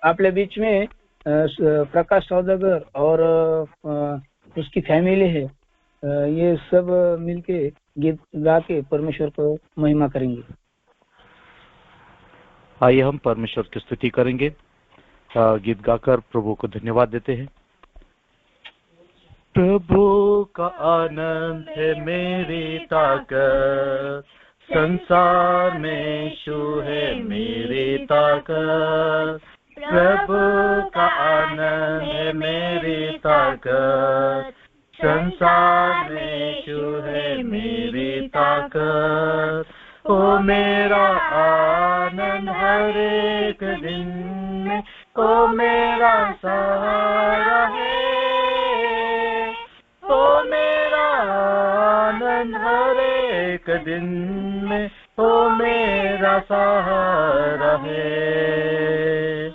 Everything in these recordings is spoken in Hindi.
आपले बीच में प्रकाश सौदागर और उसकी फैमिली है, ये सब मिलके गीत गा के परमेश्वर को महिमा करेंगे। आइए हम परमेश्वर की स्तुति करेंगे, गीत गाकर प्रभु को धन्यवाद देते हैं। प्रभु का आनंद है मेरी ताकत, संसार में यीशु है मेरी ताकत। प्रभु का आनंद है मेरी ताकत, संसार में यीशु है मेरी ताकत। ओ मेरा आनंद हर एक दिन में, ओ मेरा सहारा है। ओ मेरा आनंद हर एक दिन में, ओ मेरा सहारा है।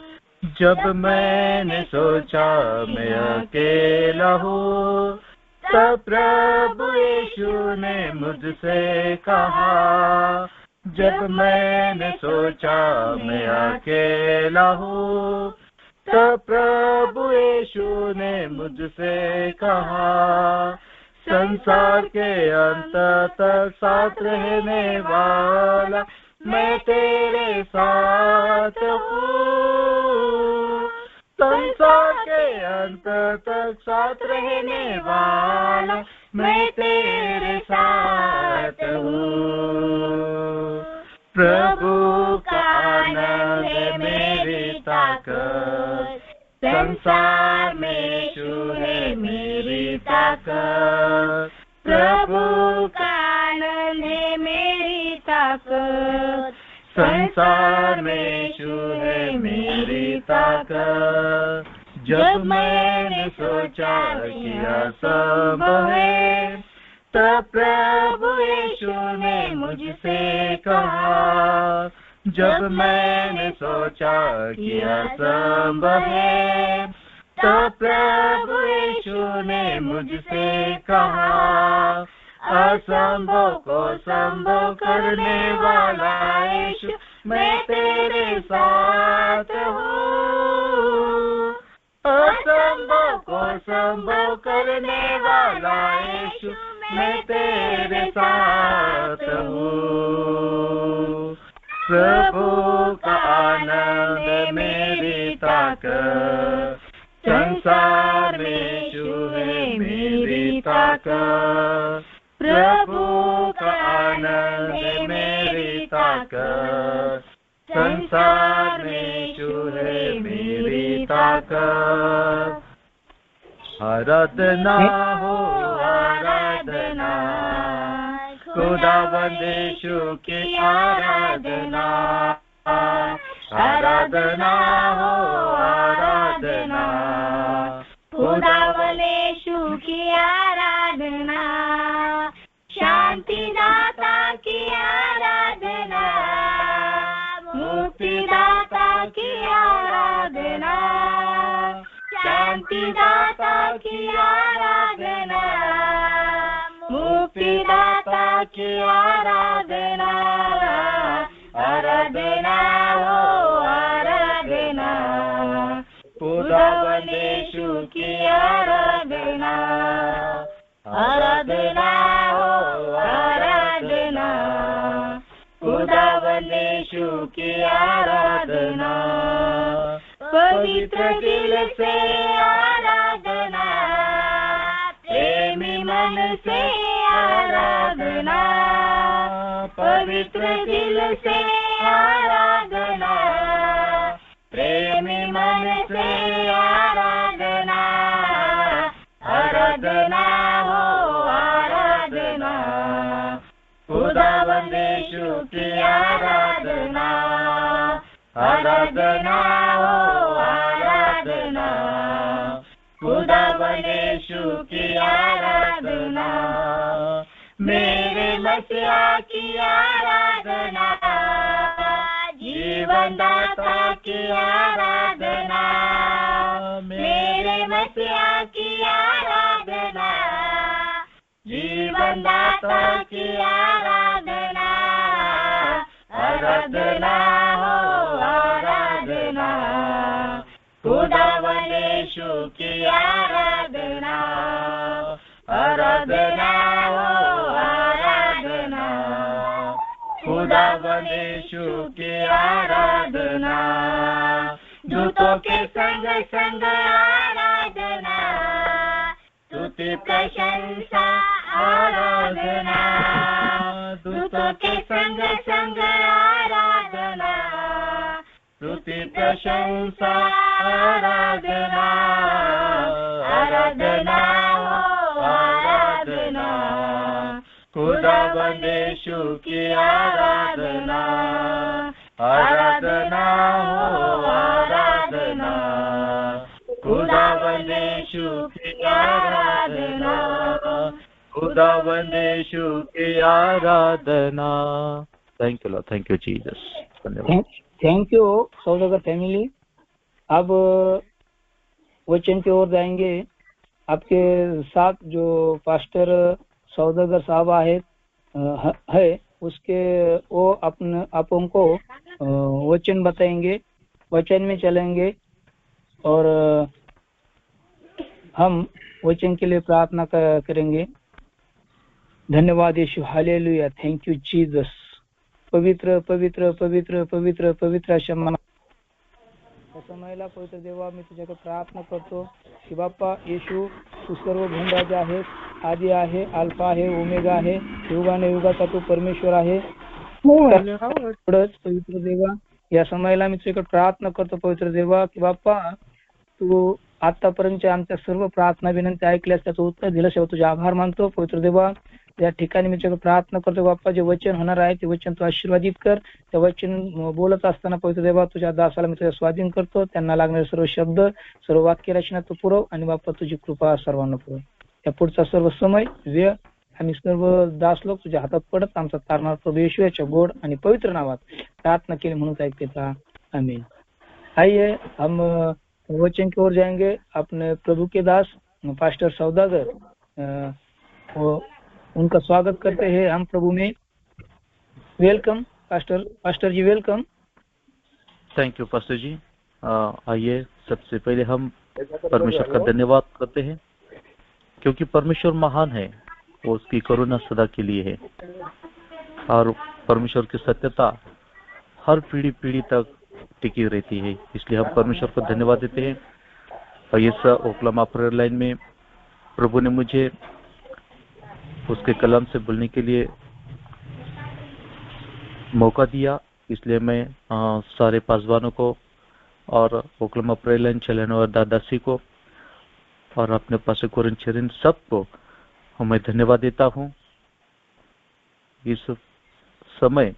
जब मैंने सोचा मैं अकेला हूँ, तब प्रभु यीशु ने मुझसे कहा। जब मैंने सोचा मैं अकेला हूँ, तब प्रभु यीशु ने मुझसे कहा। संसार के अंत तक साथ रहने वाला मैं तेरे साथ हूँ। संसार के अंत तक साथ रहने वाला मैं तेरे साथ हूँ। प्रभु का आनंद है मेरी ताकत, संसार में यीशु है मेरी ताकत। प्रभु का आनंद है मेरी ताकत, संसार में यीशु है मेरी ताकत। जब मैंने सोचा कि असंभव है, तब प्रभु यीशु ने मुझसे कहा। जब मैंने सोचा कि असंभव है, तब प्रभु यीशु ने मुझसे कहा। असंभव को संभव करने वाला यीशु, मैं तेरे साथ हूँ। असंभव को संभव करने वाला यीशु, मैं तेरे साथ हूँ। प्रभु का आनंद है मेरी ताकत, संसार में यीशु है मेरी ताकत। प्रभु का आनंद है मेरी ताकत, संसार में यीशु है मेरी ताकत। आराधना हो आराधना, खुदावंद यीशु की आराधना। आराधना हो आराधना, खुदावंद यीशु की आराधना। शांति दाता की आराधना, मुक्ति दाता की आराधना। शांति दाता की आराधना, मुक्ति दाता की आराधना। आराधना हो आराधना, खुदावंद यीशु की आराधना। आराधना हो आराधना, खुदावंद यीशु की आराधना। पवित्र दिल से आराधना, प्रेमी मन से आराधना। पवित्र दिल से आराधना, प्रेमी मन से आराधना। आराधना हो आराधना, खुदावंद यीशु की आराधना। आराधना हो आराधना, खुदावंद यीशु की आराधना। मेरे मसीहा की आराधना, जीवन दाता की आराधना। मेरे मसीहा की आराधना, जीवन दाता की आराधना। आराधना हो आराधना, खुदावंद यीशु की आराधना, आराधना हो आराधना, खुदावंद यीशु की आराधना, दूतों के संग संग आराधना, स्तुति प्रशंसा आराधना, दूतों के संग संग आराधना, स्तुति प्रशंसा आराधना, आराधना हो आराधना, खुदावंद यीशु की आराधना, आराधना हो आराधना, खुदावंद यीशु की आराधना, खुदावंद यीशु की आराधना। Thank you Lord, thank you Jesus. धन्यवाद। Thank you Saudagar family. अब वचन की ओर जाएंगे। आपके साथ जो पास्टर सौदागर साहब है उसके वो अपन को वचन बताएंगे, वचन में चलेंगे और हम वचन के लिए प्रार्थना करेंगे। धन्यवाद यीशु, हालेलुया, थैंक यू जीसस। पवित्र पवित्र पवित्र पवित्र पवित्र क्षमा समयाला पवित्र देवा, मी तुझ्याकडे प्रार्थना करतो की बाप्पा येशू तू सर्वभूम राजा आहे, आदि आहे, अल्फा आहे, ओमेगा आहे, युगाने युगाचा तू परमेश्वर आहे। पवित्र देवा, या समयाला मी तुझ्याकडे प्रार्थना करतो पवित्र देवा की बाप्पा तू आतापर्यंतच्या आमच्या सर्व प्रार्थना विनंती ऐकल्यास त्याचं उत्तर दिलं, शेवट तुझे आभार मानतो पवित्र देवा। या ठिकाणी मी तुझ्याकडे प्रार्थना करतो बाप्पा, जे वचन होणार आहे ते वचन तू आशीर्वादित कर। ते वचन बोलत असताना पवित्र देवा तुझ्या दासाला मी तुझ्या स्वाधीन करतो, त्यांना लागणारे सर्व शब्द सर्व वाक्य रचना तू पुरव आणि बाप्पा तुझी कृपा सर्वांना पुरव। त्या पुढचा सर्व समय वेळ आम्ही सर्व दास लोक तुझ्या हातात पडत आमचा तारणार प्रभू येशू याच्या गोड आणि पवित्र नावात प्रार्थना केली म्हणून ऐकता, आमीन। आइए हम वचन की ओर जाएंगे। अपने प्रभु के दास पास्टर सौदागर वो उनका स्वागत करते हैं हम प्रभु में। Welcome pastor ji, welcome. Thank you pastor ji. आइए सबसे पहले हम परमेश्वर का धन्यवाद करते हैं क्योंकि परमेश्वर महान है, वो उसकी करुणा सदा के लिए है और परमेश्वर की सत्यता हर पीढ़ी पीढ़ी तक टिकी रहती है, इसलिए हम परमेश्वर को धन्यवाद देते हैं। और इस ओक्लामा प्रेयर लाइन में प्रभु ने मुझे उसके कलाम से बोलने के लिए मौका दिया, इसलिए मैं सारे पासवानों को और ओक्लामा प्रेयर लाइन चलाने वाले दादासी को और अपने पास कोरिन चरिन सबको मैं धन्यवाद देता हूँ। इस समय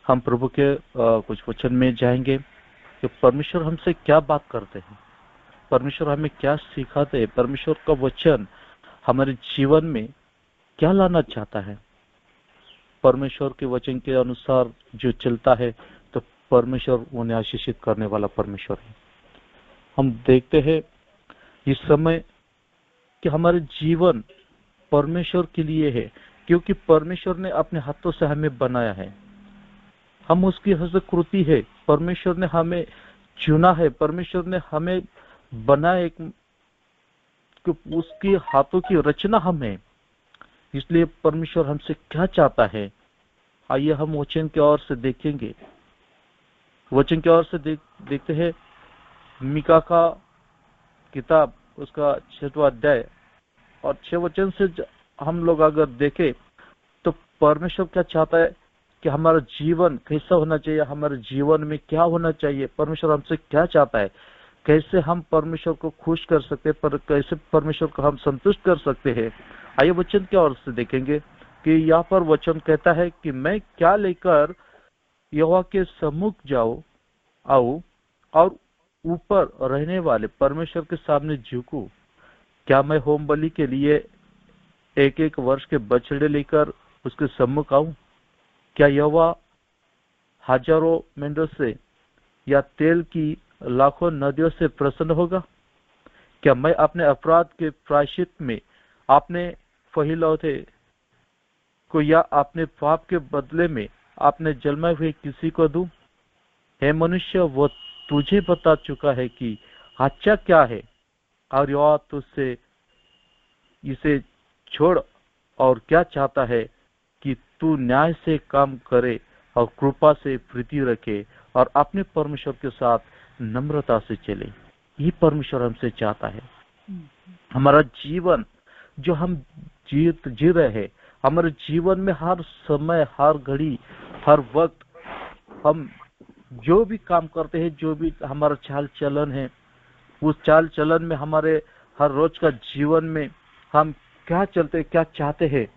हम प्रभु के कुछ वचन में जाएंगे कि परमेश्वर हमसे क्या बात करते हैं, परमेश्वर हमें क्या सिखाते हैं, परमेश्वर का वचन हमारे जीवन में क्या लाना चाहता है। परमेश्वर के वचन के अनुसार जो चलता है तो परमेश्वर उन्हें आशीषित करने वाला परमेश्वर है। हम देखते हैं इस समय कि हमारे जीवन परमेश्वर के लिए है, क्योंकि परमेश्वर ने अपने हाथों से हमें बनाया है, हम उसकी हस्तकृति है, परमेश्वर ने हमें चुना है, परमेश्वर ने हमें बनाया, उसकी हाथों की रचना हम है। इसलिए परमेश्वर हमसे क्या चाहता है, आइए हम वचन की ओर से देखेंगे। वचन की ओर से देखते हैं मीका का किताब उसका 6वां अध्याय और 6 वचन से हम लोग अगर देखें तो परमेश्वर क्या चाहता है कि हमारा जीवन कैसा होना चाहिए, हमारे जीवन में क्या होना चाहिए, परमेश्वर हमसे क्या चाहता है, कैसे हम परमेश्वर को खुश कर सकते हैं, कैसे परमेश्वर को हम संतुष्ट कर सकते हैं। आइए वचन की ओर से देखेंगे कि यहाँ पर वचन कहता है कि मैं क्या लेकर यहोवा के सम्मुख आऊं और ऊपर रहने वाले परमेश्वर के सामने झुकूं। क्या मैं होम बलि के लिए 1-1 वर्ष के बछड़े लेकर उसके सम्मुख आऊं? क्या यहोवा हजारों मेंढों से या तेल की लाखों नदियों से प्रसन्न होगा? क्या मैं अपने अपराध के प्रायश्चित में अपने पहिलौठे को या अपने पाप के बदले में अपने जन्मे हुए किसी को दूं? हे मनुष्य, वो तुझे बता चुका है कि अच्छा क्या है, और यहोवा तुझसे इसे छोड़ और क्या चाहता है कि तू न्याय से काम करे और कृपा से प्रीति रखे और अपने परमेश्वर के साथ नम्रता से चले। ये परमेश्वर हमसे चाहता है। हमारा जीवन जो हम जी रहे हैं, हमारे जीवन में हर समय, हर घड़ी, हर वक्त हम जो भी काम करते हैं, जो भी हमारा चाल चलन है, उस चाल चलन में हमारे हर रोज का जीवन में हम क्या चलते, क्या चाहते हैं,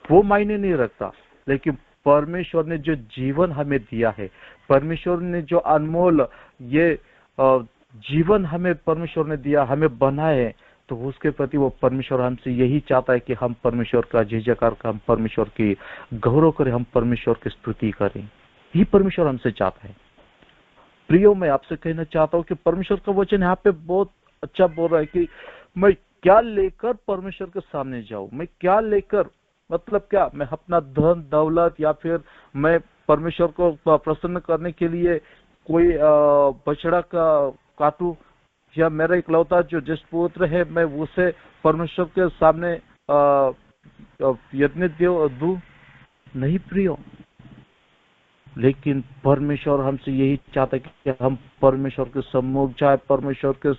वो मायने नहीं रखता। लेकिन परमेश्वर ने जो जीवन हमें दिया है, परमेश्वर ने जो अनमोल ये जीवन हमें परमेश्वर ने दिया, हमें बनाया है, तो उसके प्रति वो परमेश्वर हमसे यही चाहता है कि हम परमेश्वर का जय जयकार का, हम परमेश्वर की गौरव करें, हम परमेश्वर की स्तुति करें। ही परमेश्वर हमसे चाहता है। प्रियो, मैं आपसे कहना चाहता हूँ कि परमेश्वर का वचन यहाँ पे बहुत अच्छा बोल रहा है कि मैं क्या लेकर परमेश्वर के सामने जाऊं, मैं क्या लेकर, मतलब क्या, मैं अपना धन दौलत या फिर मैं परमेश्वर को प्रसन्न करने के लिए कोई बछड़ा का काटू, या मेरा इकलौता जो ज्येष्ठ पुत्र है मैं उसे परमेश्वर के सामने यज्ञ दूं? नहीं प्रियो, लेकिन परमेश्वर हमसे यही चाहता है कि हम परमेश्वर के सम्मुख जाए, परमेश्वर के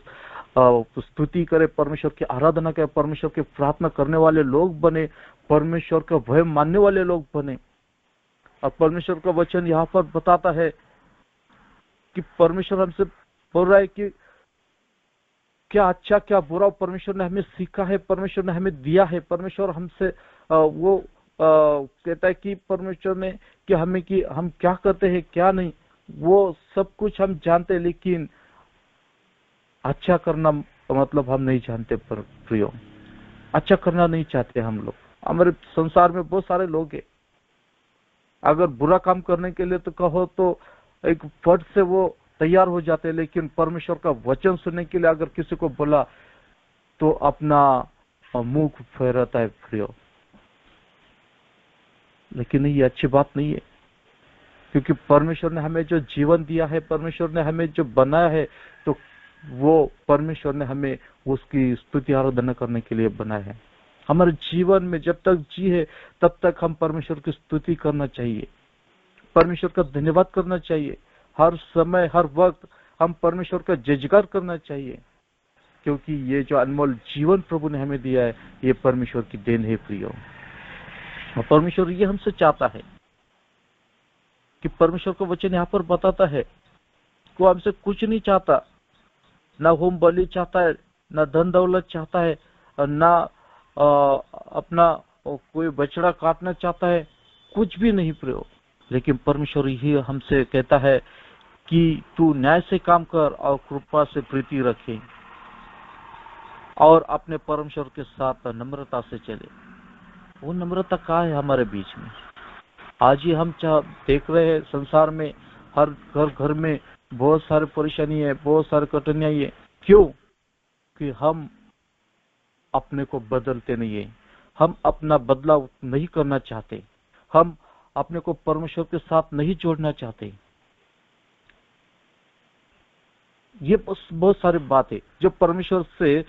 स्तुति करें, परमेश्वर की आराधना करें, परमेश्वर की प्रार्थना करने वाले लोग बने, परमेश्वर का भय मानने वाले लोग बने। और परमेश्वर का वचन यहाँ पर बताता है कि परमेश्वर हमसे बोल रहा है कि क्या अच्छा क्या बुरा परमेश्वर ने हमें सीखा है, परमेश्वर ने हमें दिया है। परमेश्वर हमसे वो कहता है कि परमेश्वर ने कि हमें कि हम क्या करते हैं क्या नहीं, वो सब कुछ हम जानते हैं, लेकिन अच्छा करना मतलब हम नहीं जानते। पर प्रियो, अच्छा करना नहीं चाहते हम लोग। हमारे संसार में बहुत सारे लोग हैं, अगर बुरा काम करने के लिए तो कहो तो एक फट से वो तैयार हो जाते हैं, लेकिन परमेश्वर का वचन सुनने के लिए अगर किसी को बोला तो अपना मुंह फेरता है प्रियो। लेकिन ये अच्छी बात नहीं है, क्योंकि परमेश्वर ने हमें जो जीवन दिया है, परमेश्वर ने हमें जो बनाया है, तो वो परमेश्वर ने हमें उसकी स्तुति आराधना करने के लिए बनाया है। हमारे जीवन में जब तक जी है तब तक हम परमेश्वर की स्तुति करना चाहिए, परमेश्वर का धन्यवाद करना चाहिए। हर समय हर वक्त हम परमेश्वर का जय जयकार करना चाहिए, क्योंकि ये जो अनमोल जीवन प्रभु ने हमें दिया है, ये परमेश्वर की देन है प्रियो। और परमेश्वर ये हमसे चाहता है कि परमेश्वर का वचन यहाँ पर बताता है कि वो हमसे कुछ नहीं चाहता, ना होम बलि चाहता है, ना धन दौलत चाहता है, ना अपना कोई बछड़ा काटना चाहता है, कुछ भी नहीं प्रियो। लेकिन परमेश्वर ही हमसे कहता है कि तू न्याय से काम कर और कृपा से प्रीति रखे और अपने परमेश्वर के साथ नम्रता से चले। वो नम्रता कहाँ है हमारे बीच में? आज ही हम देख रहे हैं संसार में हर घर में बहुत सारी परेशानी है, बहुत सारी कठिनाई है। क्यों? कि हम अपने को बदलते नहीं है, हम अपना बदलाव नहीं करना चाहते, हम अपने को परमेश्वर के साथ नहीं जोड़ना चाहते। ये बहुत सारी बातें जो परमेश्वर से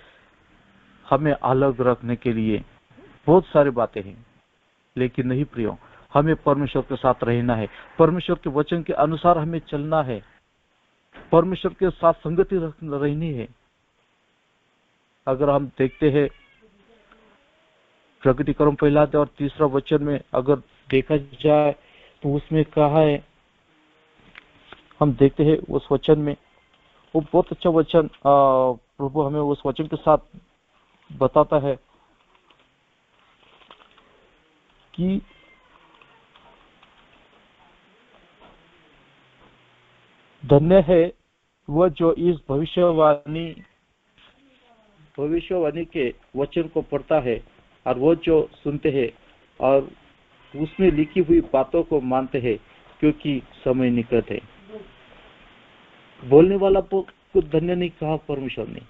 हमें अलग रखने के लिए बहुत सारी बातें हैं, लेकिन नहीं प्रियो, हमें परमेश्वर के साथ रहना है, परमेश्वर के वचन के अनुसार हमें चलना है, परमेश्वर के साथ संगति रहनी है। अगर हम देखते हैं प्रगति कर्म पहला और तीसरा वचन में अगर देखा जाए तो उसमें कहा है, हम देखते हैं उस वचन में, वो बहुत अच्छा वचन प्रभु हमें उस वचन के साथ बताता है कि धन्य है वह जो इस भविष्यवाणी के वचन को पढ़ता है और वो जो सुनते हैं और उसमें लिखी हुई बातों को मानते हैं, क्योंकि समय निकट है। बोलने वाला को धन्य नहीं कहा परमेश्वर ने,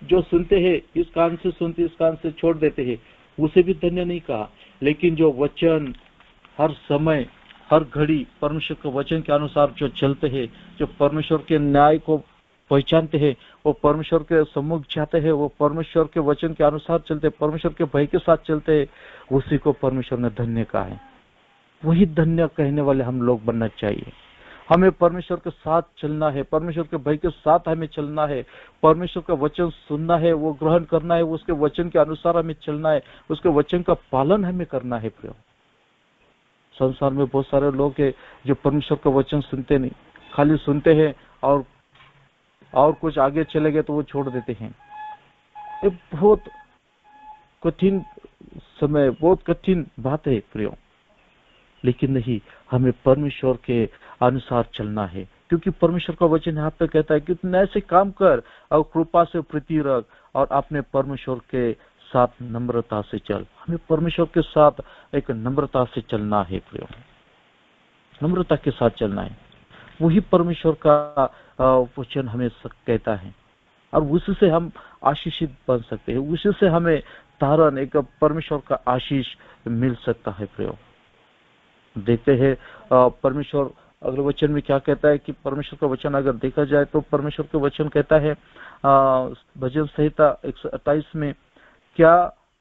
जो सुनते हैं इस कान से सुनते इस कान से छोड़ देते हैं उसे भी धन्य नहीं कहा, लेकिन जो वचन हर समय हर घड़ी परमेश्वर के वचन के अनुसार जो चलते हैं, जो परमेश्वर के न्याय को पहचानते हैं, वो परमेश्वर के सम्मुख जाते हैं, वो परमेश्वर के वचन के अनुसार चलते हैं, परमेश्वर के भय के साथ चलते हैं, उसी को परमेश्वर ने धन्य कहा है। वही धन्य कहने वाले हम लोग बनना चाहिए। हमें परमेश्वर के साथ चलना है, परमेश्वर के भय के साथ हमें चलना है, परमेश्वर का वचन सुनना है, वो ग्रहण करना है, उसके वचन के अनुसार हमें चलना है, उसके वचन का पालन हमें करना है। प्रियो, संसार में बहुत सारे लोग हैं जो परमेश्वर का वचन सुनते नहीं, खाली सुनते हैं और कुछ आगे चले गए तो वो छोड़ देते हैं। ये बहुत कठिन समय, बहुत कठिन बात है प्रियो, लेकिन नहीं, हमें परमेश्वर के अनुसार चलना है, क्योंकि परमेश्वर का वचन यहाँ पे कहता है कि तुम ऐसे काम कर और कृपा से प्रीति रख और अपने परमेश्वर के साथ नम्रता से चल। हमें परमेश्वर के साथ एक नम्रता से चलना है प्रियो, नम्रता के साथ चलना है। वही परमेश्वर का वचन हमें कहता है और उसी से हम आशीषित बन सकते हैं, उसी से हमें तारण, एक परमेश्वर का आशीष मिल सकता है प्रियो। देखते हैं परमेश्वर अगले वचन में क्या कहता है कि परमेश्वर का वचन अगर देखा जाए तो परमेश्वर का वचन कहता है भजन संहिता 128 में, क्या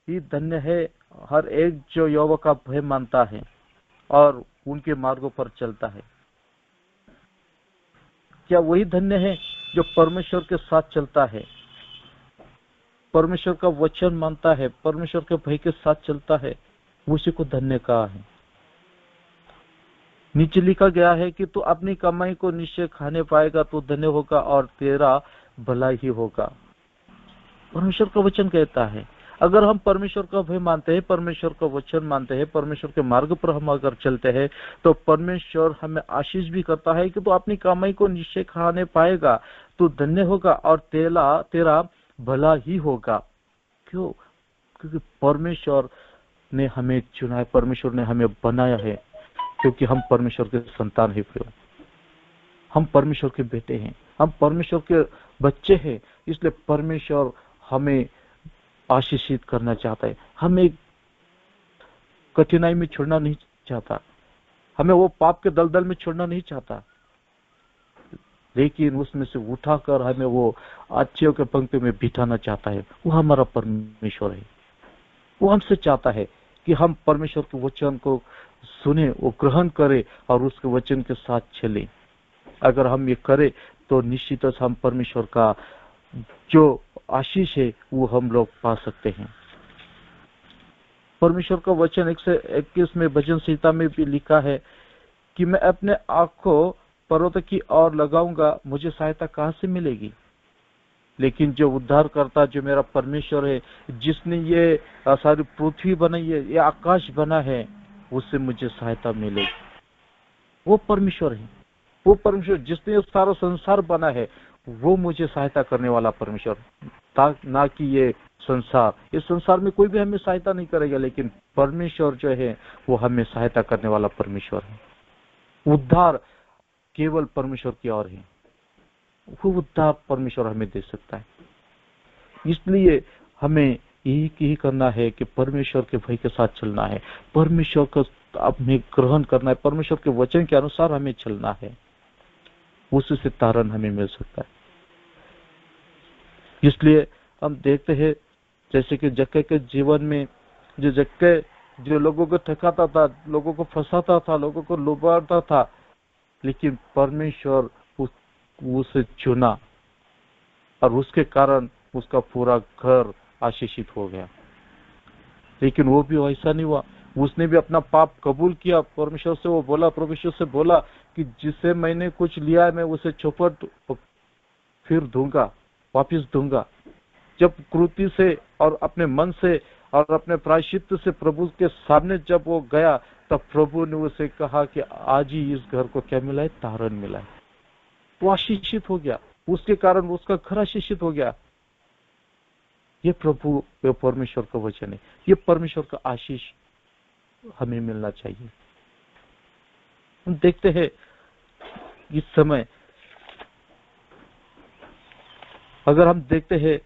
ही धन्य है हर एक जो यहोवा का भय मानता है और उनके मार्गों पर चलता है। क्या वही धन्य है जो परमेश्वर के साथ चलता है, परमेश्वर का वचन मानता है, परमेश्वर के भय के साथ चलता है, उसी को धन्य कहा है। नीचे लिखा गया है कि तू अपनी कमाई को निश्चय खाने पाएगा तो धन्य होगा और तेरा भला ही होगा। परमेश्वर का वचन कहता है अगर हम परमेश्वर का भय मानते हैं, परमेश्वर का वचन मानते हैं, परमेश्वर के मार्ग पर हम अगर चलते हैं तो परमेश्वर हमें आशीष भी करता है कि तू अपनी कमाई को निश्चय खाने पाएगा, तू धन्य होगा और तेरा भला ही होगा। क्यों? क्योंकि परमेश्वर ने हमें चुना है, परमेश्वर ने हमें बनाया है, क्योंकि हम परमेश्वर के संतान हैं। हम परमेश्वर के बेटे हैं, हम परमेश्वर के बच्चे हैं, इसलिए परमेश्वर हमें आशीषित करना चाहता है, हमें कठिनाई में छोड़ना नहीं चाहता, हमें वो पाप के दलदल में छोड़ना नहीं चाहता, लेकिन उसमें से उठाकर हमें वो अच्छे के पंक्ति में बिठाना चाहता है। वो हमारा परमेश्वर है। वो हमसे चाहता है कि हम परमेश्वर के वचन को सुने, वो ग्रहण करें और उसके वचन के साथ चलें। अगर हम ये करें तो निश्चित हम परमेश्वर का जो आशीष है वो हम लोग पा सकते हैं। परमेश्वर का वचन 121 में भजन संहिता में भी लिखा है कि मैं अपने आंखों पर्वत की ओर लगाऊंगा, मुझे सहायता कहां से मिलेगी। लेकिन जो उद्धार करता, जो मेरा परमेश्वर है, जिसने ये सारी पृथ्वी बनाई है, ये आकाश बना है, उससे मुझे सहायता मिलेगी। वो परमेश्वर है, वो परमेश्वर जिसने सारा संसार बना है, वो मुझे सहायता करने वाला परमेश्वर, ना कि ये संसार। इस संसार में कोई भी हमें सहायता नहीं करेगा, लेकिन परमेश्वर जो है वो हमें सहायता करने वाला परमेश्वर है। उद्धार केवल परमेश्वर की ओर है, वो उद्धार परमेश्वर हमें दे सकता है। इसलिए हमें यही करना है कि परमेश्वर के भय के साथ चलना है, परमेश्वर को अपने ग्रहण करना है, परमेश्वर के वचन के अनुसार हमें चलना है, उससे तारण हमें मिल सकता है। इसलिए हम देखते हैं जैसे कि जक्कई के जीवन में जो लोगों को ठकाता था, लोगों को फंसाता था, लोगों को लुभाता था, लेकिन परमेश्वर उसे चुना और उसके कारण उसका पूरा घर आशीषित हो गया। लेकिन वो भी ऐसा नहीं हुआ, उसने भी अपना पाप कबूल किया। परमेश्वर से वो बोला, परमेश्वर से बोला कि जिसे मैंने कुछ लिया है मैं उसे चौपट फिर दूंगा, वापिस दूंगा। जब कृति से और अपने मन से और अपने प्रायश्चित से प्रभु के सामने जब वो गया, तब प्रभु ने उसे कहा कि आज ही इस घर को क्या मिला है, तारण मिला है। वो आशीषित हो गया, उसके कारण उसका घर आशीषित हो गया। ये प्रभु, ये परमेश्वर का वचन है, ये परमेश्वर का आशीष हमें मिलना चाहिए। हम देखते हैं इस समय, अगर हम देखते हैं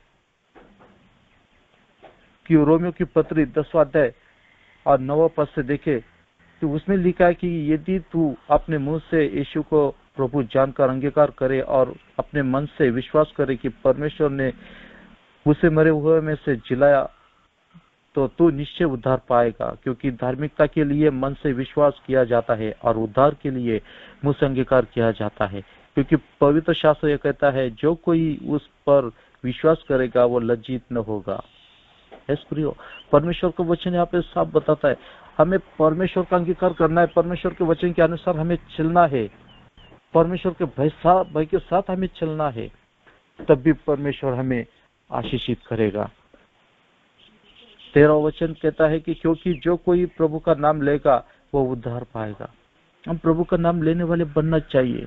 कि रोमियो की पत्री 10वां अध्याय और 9वां पद से देखे तो उसमें लिखा है कि यदि तू अपने मुंह से यीशु को प्रभु जानकर अंगीकार करे और अपने मन से विश्वास करे कि परमेश्वर ने उसे मरे हुए में से जिलाया, तो तू निश्चय उद्धार पाएगा। क्योंकि धार्मिकता के लिए मन से विश्वास किया जाता है और उद्धार के लिए मुंह से अंगीकार किया जाता है। क्योंकि पवित्र शास्त्र यह कहता है, जो कोई उस पर विश्वास करेगा वो लज्जित न होगा। प्रियो, परमेश्वर का वचन यहाँ पे साफ बताता है, हमें परमेश्वर का अंगीकार करना है, परमेश्वर के वचन के अनुसार हमें चलना है, परमेश्वर के भय के साथ हमें चलना है, तब भी परमेश्वर हमें आशीषित करेगा। 13वां वचन कहता है कि क्योंकि जो कोई प्रभु का नाम लेगा वो उद्धार पाएगा। हम प्रभु का नाम लेने वाले बनना चाहिए,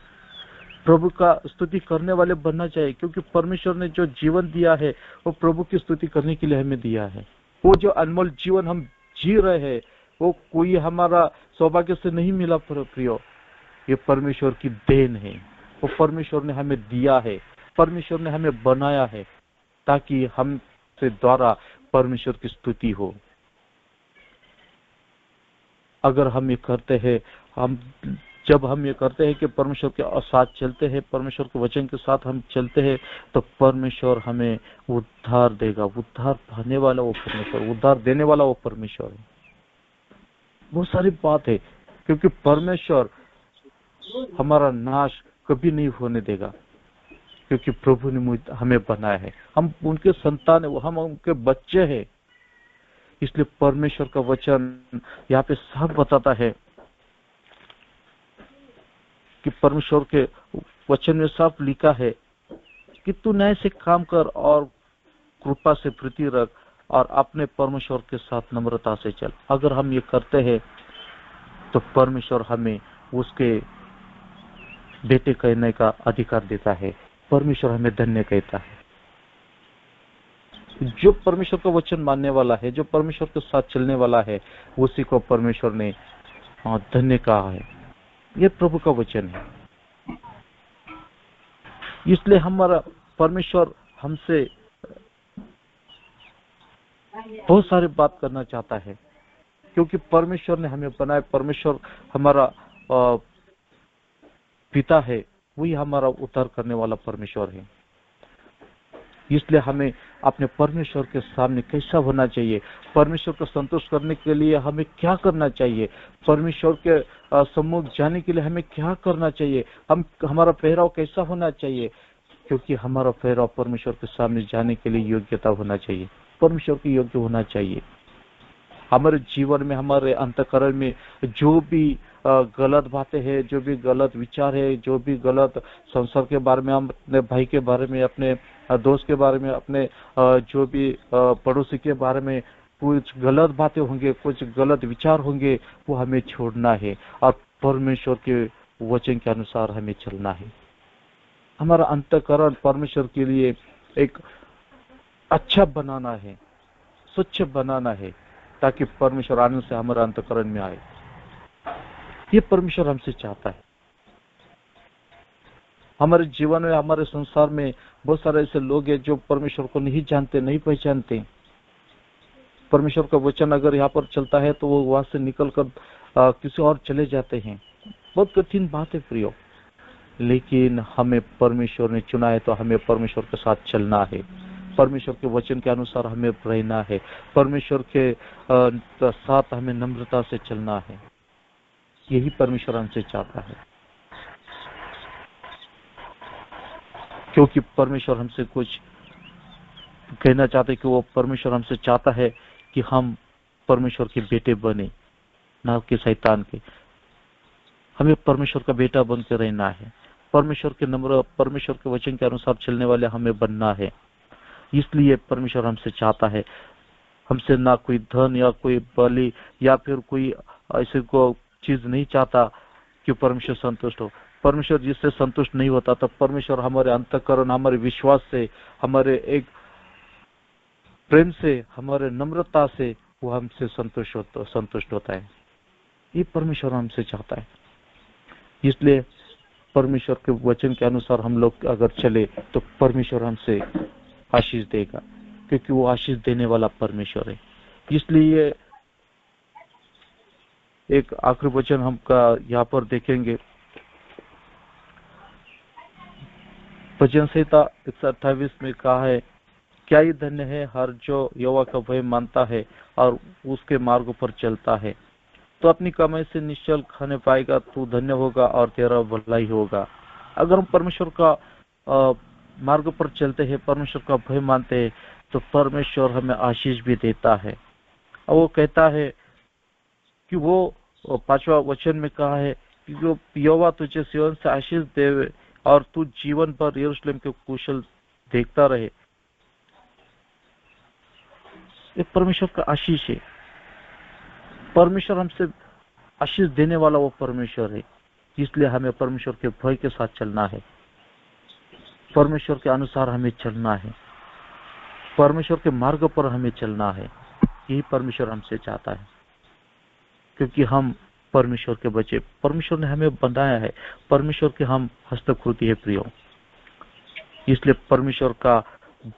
प्रभु का स्तुति करने वाले बनना चाहिए, क्योंकि परमेश्वर ने जो जीवन दिया है वो प्रभु की स्तुति करने के लिए हमें दिया है। वो जो अनमोल जीवन हम जी रहे हैं वो कोई हमारा सौभाग्य से नहीं मिला प्रियो, ये परमेश्वर की देन है। वो परमेश्वर ने हमें दिया है, परमेश्वर ने हमें बनाया है ताकि हम से द्वारा परमेश्वर की स्तुति हो। अगर हम ये करते हैं, जब हम ये करते हैं कि परमेश्वर के साथ चलते हैं, परमेश्वर के वचन के साथ हम चलते हैं, तो परमेश्वर हमें उद्धार देगा। उद्धार पाने वाला वो परमेश्वर, उद्धार देने वाला वो परमेश्वर है। बहुत सारी बात है, क्योंकि परमेश्वर हमारा नाश कभी नहीं होने देगा, क्योंकि प्रभु ने हमें बनाया है, हम उनके संतान है, हम उनके बच्चे हैं। इसलिए परमेश्वर का वचन यहाँ पे साफ बताता है कि परमेश्वर के वचन में साफ लिखा है कि तू न्याय से काम कर और कृपा से प्रीति रख और अपने परमेश्वर के साथ नम्रता से चल। अगर हम ये करते हैं तो परमेश्वर हमें उसके बेटे कहने का अधिकार देता है, परमेश्वर हमें धन्य कहता है। जो परमेश्वर का वचन मानने वाला है, जो परमेश्वर के साथ चलने वाला है, उसी को परमेश्वर ने धन्य कहा है। ये प्रभु का वचन है। इसलिए हमारा परमेश्वर हमसे बहुत सारी बात करना चाहता है, क्योंकि परमेश्वर ने हमें बनाया, परमेश्वर हमारा पिता है, वही हमारा उद्धार करने वाला परमेश्वर है। इसलिए हमें अपने परमेश्वर के सामने कैसा होना चाहिए, परमेश्वर को संतुष्ट करने के लिए हमें क्या करना चाहिए, परमेश्वर के सम्मुख जाने के लिए हमें क्या करना चाहिए, हमारा पहराव कैसा होना चाहिए, क्योंकि हमारा पहराव परमेश्वर के सामने जाने के लिए योग्यता होना चाहिए, परमेश्वर के योग्य होना चाहिए। हमारे जीवन में, हमारे अंतःकरण में जो भी गलत बातें हैं, जो भी गलत विचार है, जो भी गलत संसार के बारे में, अपने भाई के बारे में, अपने दोस्त के बारे में, अपने जो भी पड़ोसी के बारे में कुछ गलत बातें होंगे, कुछ गलत विचार होंगे, वो हमें छोड़ना है और परमेश्वर के वचन के अनुसार हमें चलना है। हमारा अंतःकरण परमेश्वर के लिए एक अच्छा बनाना है, स्वच्छ बनाना है, ताकि परमेश्वर आनंद से हमारा अंतःकरण में आए। ये परमेश्वर हमसे चाहता है। हमारे जीवन में, हमारे संसार में बहुत सारे ऐसे लोग हैं जो परमेश्वर को नहीं जानते, नहीं पहचानते। परमेश्वर का वचन अगर यहाँ पर चलता है तो वो वहां से निकलकर किसी और चले जाते हैं। बहुत कठिन बात है प्रियो, लेकिन हमें परमेश्वर ने चुना है तो हमें परमेश्वर के साथ चलना है, परमेश्वर के वचन के अनुसार हमें रहना है, परमेश्वर के साथ हमें नम्रता से चलना है। यही परमेश्वर हमसे चाहता है, क्योंकि परमेश्वर हमसे कुछ कहना चाहते कि वो परमेश्वर हमसे चाहता है कि हम परमेश्वर के बेटे बने, ना कि शैतान के। हमें परमेश्वर का बेटा बनकर रहना है, परमेश्वर के नम्र, परमेश्वर के वचन के अनुसार चलने वाले हमें बनना है। इसलिए परमेश्वर हमसे चाहता है, हमसे ना कोई धन या कोई बलि या फिर कोई ऐसे को चीज नहीं चाहता कि परमेश्वर संतुष्ट हो। परमेश्वर जिससे संतुष्ट नहीं होता, तो परमेश्वर हमारे अंतःकरण, हमारे विश्वास से, हमारे एक प्रेम से, हमारे नम्रता से वो हमसे संतुष्ट होता है। ये परमेश्वर हमसे चाहता है। इसलिए परमेश्वर के वचन के अनुसार हम लोग अगर चले तो परमेश्वर हमसे आशीष देगा, क्योंकि वो आशीष देने वाला परमेश्वर है। इसलिए एक आखिरी वचन हम यहाँ पर देखेंगे, भजन संहिता 128 में कहा है, क्या ही धन्य है हर जो यहोवा का भय मानता है और उसके मार्ग पर चलता है। तो अपनी कमाई से निश्चल खाने पाएगा, तू धन्य होगा और तेरा भलाई होगा। अगर हम परमेश्वर का मार्ग पर चलते हैं, परमेश्वर का भय मानते हैं, तो परमेश्वर हमें आशीष भी देता है। और वो कहता है कि वो 5वां वचन में कहा है कि जो यहोवा तुझे सिय्योन से आशीष दे और तू जीवन भर यरूशलेम के कुशल देखता रहे। ये परमेश्वर का आशीष है। परमेश्वर हमसे आशीष देने वाला वो परमेश्वर है, इसलिए हमें परमेश्वर के भय के साथ चलना है, परमेश्वर के अनुसार हमें चलना है, परमेश्वर के मार्ग पर हमें चलना है। यही परमेश्वर हमसे चाहता है, क्योंकि हम परमेश्वर के बच्चे, परमेश्वर ने हमें बनाया है, परमेश्वर के हम हस्तकृति है प्रियो। इसलिए परमेश्वर का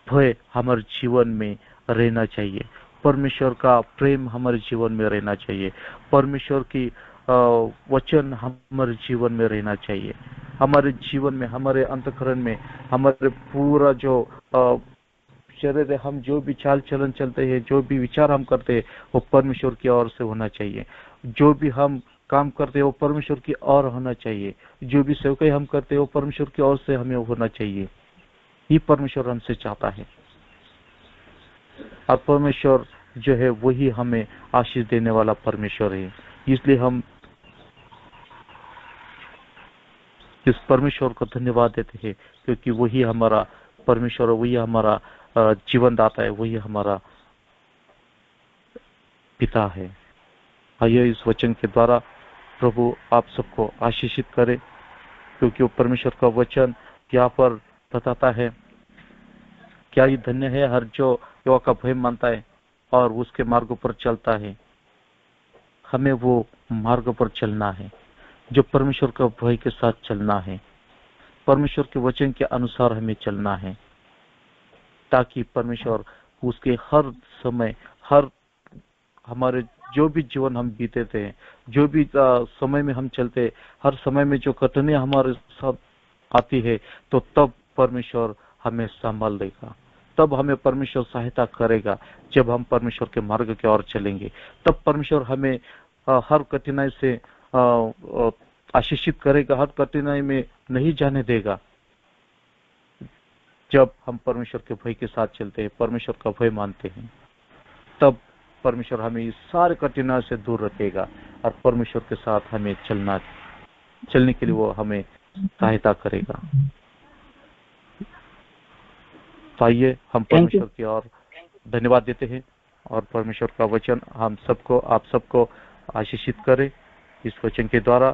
भय हमारे जीवन में रहना चाहिए, परमेश्वर का प्रेम हमारे जीवन में रहना चाहिए, परमेश्वर की वचन हमारे जीवन में रहना चाहिए। हमारे जीवन में, हमारे अंतःकरण में, हमारे पूरा जो शरीर है, हम जो भी चाल चलन चलते हैं, जो भी विचार हम करते हैं, वो परमेश्वर की ओर से होना चाहिए। जो भी हम काम करते हैं वो परमेश्वर की ओर होना चाहिए। जो भी सेवकाई हम करते हैं वो परमेश्वर की ओर से हमें होना चाहिए। ये परमेश्वर हमसे चाहता है, और परमेश्वर जो है वही हमें आशीष देने वाला परमेश्वर है। इसलिए हम इस परमेश्वर को धन्यवाद देते हैं, क्योंकि वही हमारा परमेश्वर, वही हमारा जीवन दाता है, वही हमारा पिता है। आइए इस वचन के द्वारा प्रभु आप सबको आशीषित करे, क्योंकि वो परमेश्वर का वचन यहाँ पर बताता है, क्या ही धन्य है हर जो यहोवा का भय मानता है और उसके मार्ग पर चलता है। हमें वो मार्ग पर चलना है जो परमेश्वर का भय के साथ चलना है, परमेश्वर के वचन के अनुसार हमें चलना है, ताकि परमेश्वर उसके हर समय, हर हमारे जो भी जीवन हम बीते थे, जो भी समय में हम चलते, हर समय में जो कठिनाइयां हमारे साथ आती है, तो तब परमेश्वर हमें संभाल देगा, तब हमें परमेश्वर सहायता करेगा। जब हम परमेश्वर के मार्ग की ओर चलेंगे, तब परमेश्वर हमें हर कठिनाई से आशीषित करेगा, हर कठिनाई में नहीं जाने देगा। जब हम परमेश्वर के भय के साथ चलते हैं, परमेश्वर का भय मानते हैं, तब परमेश्वर हमें इस सारे कठिनाई से दूर रखेगा और परमेश्वर के साथ हमें चलने के लिए वो हमें सहायता करेगा। तो आइए हम परमेश्वर की ओर धन्यवाद देते हैं और परमेश्वर का वचन हम सबको, आप सबको आशीषित करे। इस वचन के द्वारा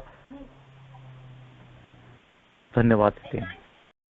धन्यवाद देते हैं।